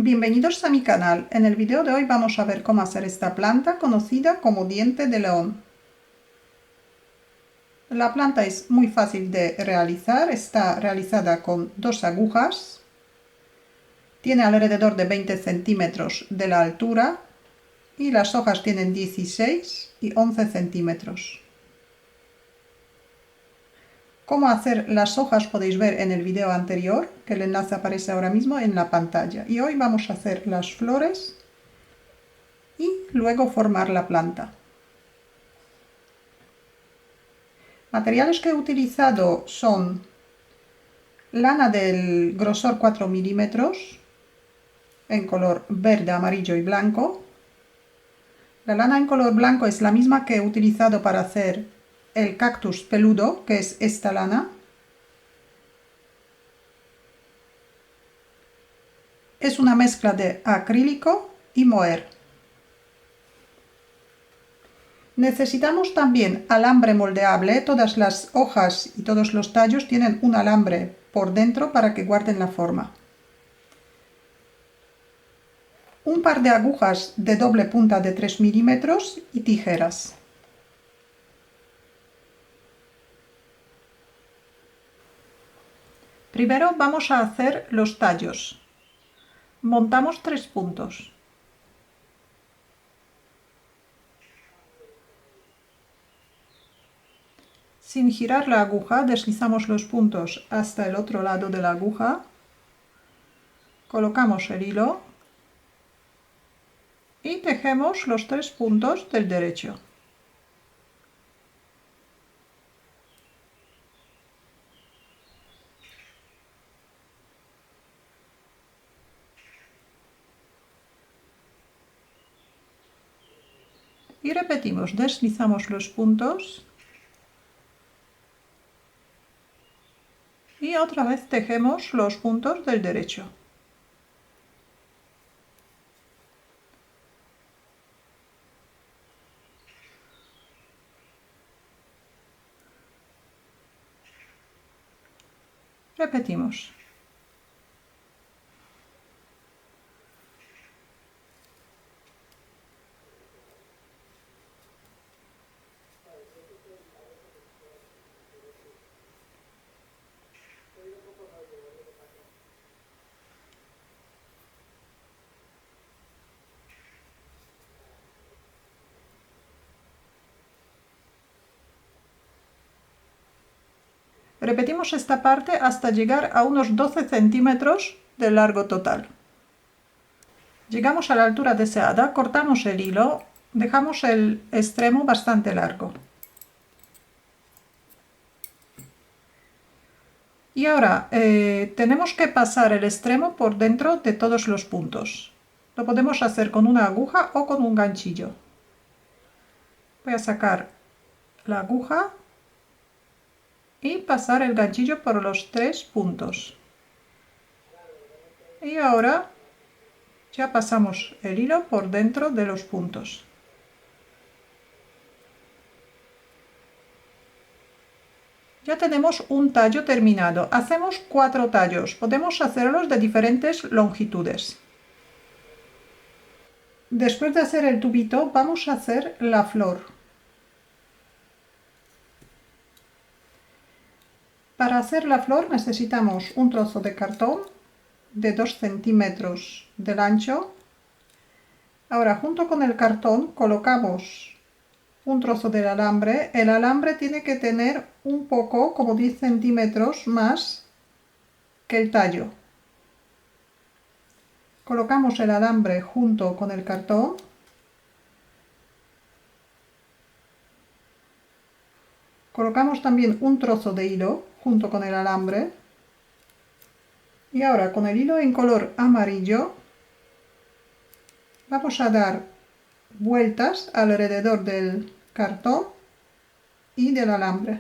Bienvenidos a mi canal. En el video de hoy vamos a ver cómo hacer esta planta conocida como diente de león. La planta es muy fácil de realizar, está realizada con dos agujas, tiene alrededor de 20 centímetros de la altura y las hojas tienen 16 y 11 centímetros. Cómo hacer las hojas podéis ver en el video anterior, que el enlace aparece ahora mismo en la pantalla. Y hoy vamos a hacer las flores y luego formar la planta. Materiales que he utilizado son lana del grosor 4 milímetros en color verde, amarillo y blanco. La lana en color blanco es la misma que he utilizado para hacer el cactus peludo, que es esta lana. Es una mezcla de acrílico y moher. Necesitamos también alambre moldeable. Todas las hojas y todos los tallos tienen un alambre por dentro para que guarden la forma. Un par de agujas de doble punta de 3 milímetros y tijeras. Primero vamos a hacer los tallos. Montamos 3 puntos. Sin girar la aguja, deslizamos los puntos hasta el otro lado de la aguja. Colocamos el hilo y tejemos los 3 puntos del derecho. Y repetimos, deslizamos los puntos y otra vez tejemos los puntos del derecho. Repetimos. Repetimos esta parte hasta llegar a unos 12 centímetros de largo total. Llegamos a la altura deseada, cortamos el hilo, dejamos el extremo bastante largo. Y ahora tenemos que pasar el extremo por dentro de todos los puntos. Lo podemos hacer con una aguja o con un ganchillo. Voy a sacar la aguja y pasar el ganchillo por los 3 puntos. Y ahora ya pasamos el hilo por dentro de los puntos. Ya tenemos un tallo terminado. Hacemos 4 tallos. Podemos hacerlos de diferentes longitudes. Después de hacer el tubito, vamos a hacer la flor. Para hacer la flor necesitamos un trozo de cartón de 2 centímetros del ancho. Ahora, junto con el cartón colocamos un trozo del alambre. El alambre tiene que tener un poco, como 10 centímetros más que el tallo. Colocamos el alambre junto con el cartón. Colocamos también un trozo de hilo junto con el alambre. Y ahora con el hilo en color amarillo vamos a dar vueltas alrededor del cartón y del alambre.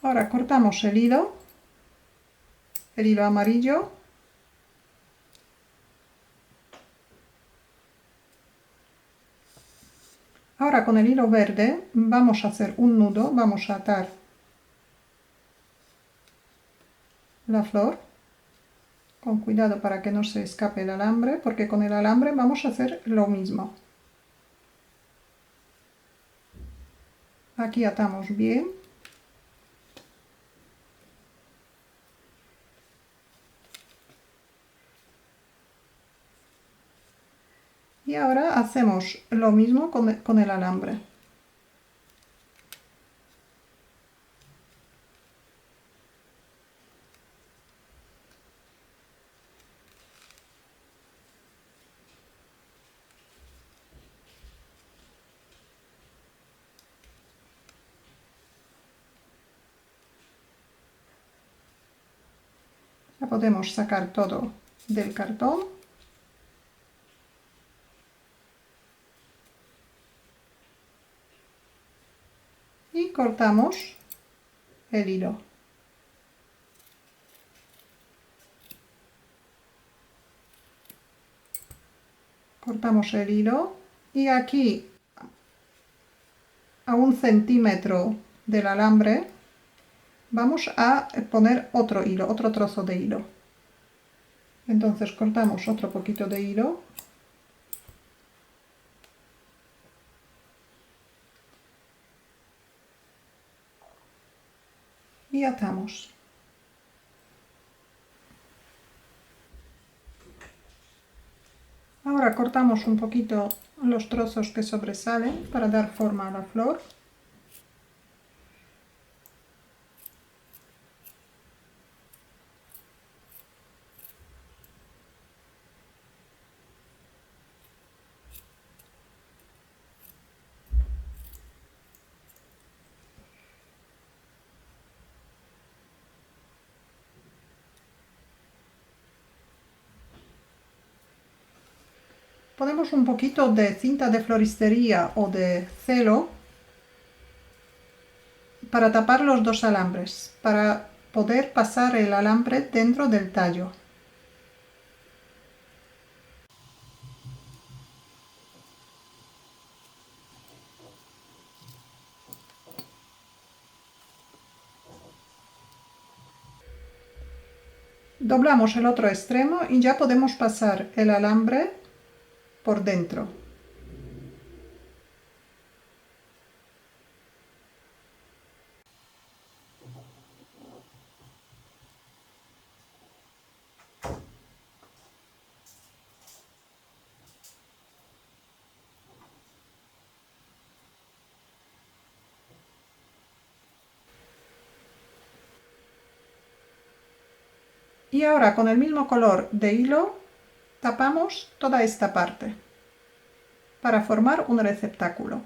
Ahora cortamos el hilo amarillo. Ahora con el hilo verde vamos a hacer un nudo, vamos a atar la flor con cuidado para que no se escape el alambre, porque con el alambre vamos a hacer lo mismo. Aquí atamos bien. Y ahora hacemos lo mismo con el alambre. Ya podemos sacar todo del cartón. Y cortamos el hilo. Cortamos el hilo y aquí a 1 centímetro del alambre vamos a poner otro hilo, otro trozo de hilo. Entonces cortamos otro poquito de hilo y atamos. Ahora cortamos un poquito los trozos que sobresalen para dar forma a la flor. Ponemos un poquito de cinta de floristería o de celo para tapar los dos alambres, para poder pasar el alambre dentro del tallo. Doblamos el otro extremo y ya podemos pasar el alambre por dentro. Y ahora con el mismo color de hilo tapamos toda esta parte para formar un receptáculo.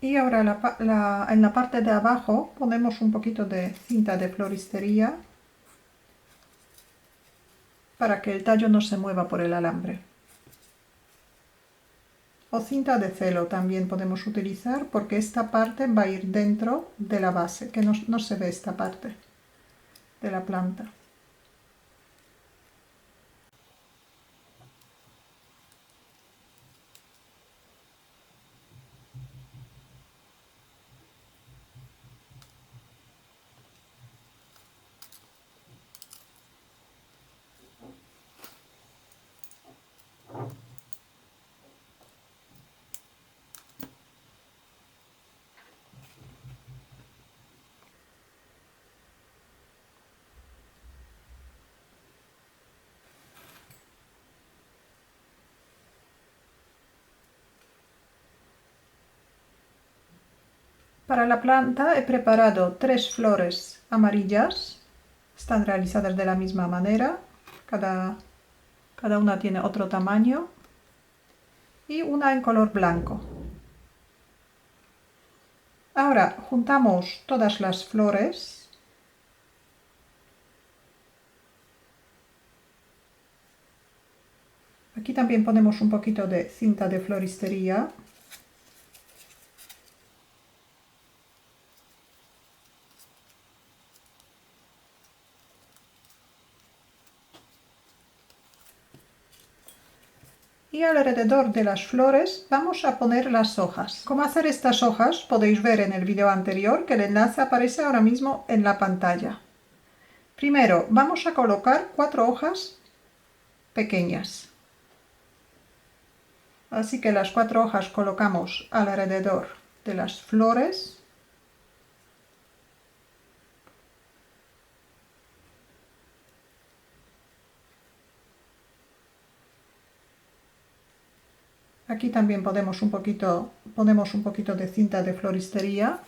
Y ahora en la parte de abajo ponemos un poquito de cinta de floristería para que el tallo no se mueva por el alambre. O cinta de celo también podemos utilizar porque esta parte va a ir dentro de la base, que no se ve esta parte de la planta. Para la planta he preparado 3 flores amarillas. Están realizadas de la misma manera. Cada una tiene otro tamaño. Y una en color blanco. Ahora juntamos todas las flores. Aquí también ponemos un poquito de cinta de floristería. Y alrededor de las flores vamos a poner las hojas. Cómo hacer estas hojas podéis ver en el vídeo anterior, que el enlace aparece ahora mismo en la pantalla. Primero vamos a colocar 4 hojas pequeñas. Así que las 4 hojas colocamos alrededor de las flores. Aquí también ponemos un poquito de cinta de floristería.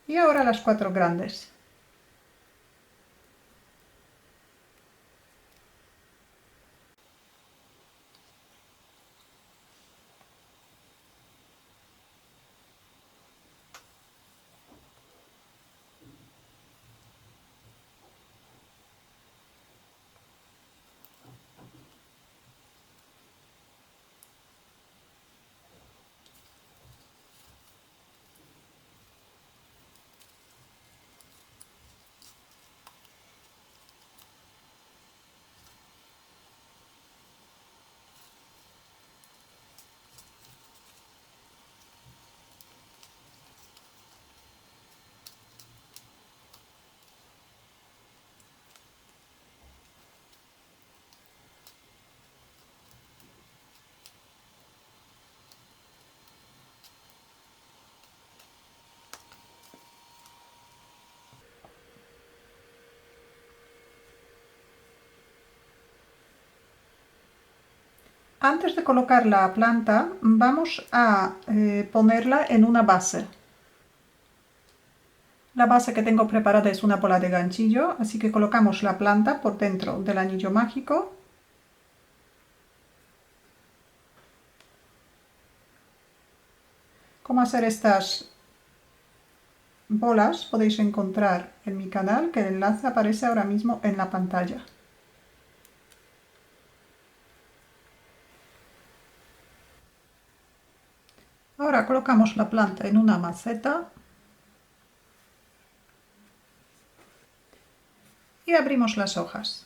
Y ahora las 4 grandes. Antes de colocar la planta, vamos a ponerla en una base. La base que tengo preparada es una bola de ganchillo, así que colocamos la planta por dentro del anillo mágico. Cómo hacer estas bolas podéis encontrar en mi canal, que el enlace aparece ahora mismo en la pantalla. Ahora colocamos la planta en una maceta y abrimos las hojas.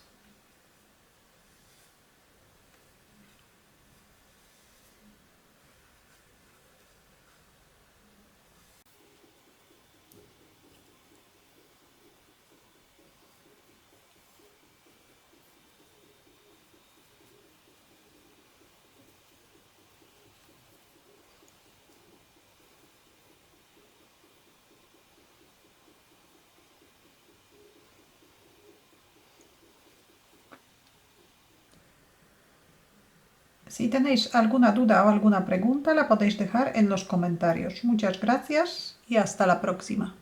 Si tenéis alguna duda o alguna pregunta, la podéis dejar en los comentarios. Muchas gracias y hasta la próxima.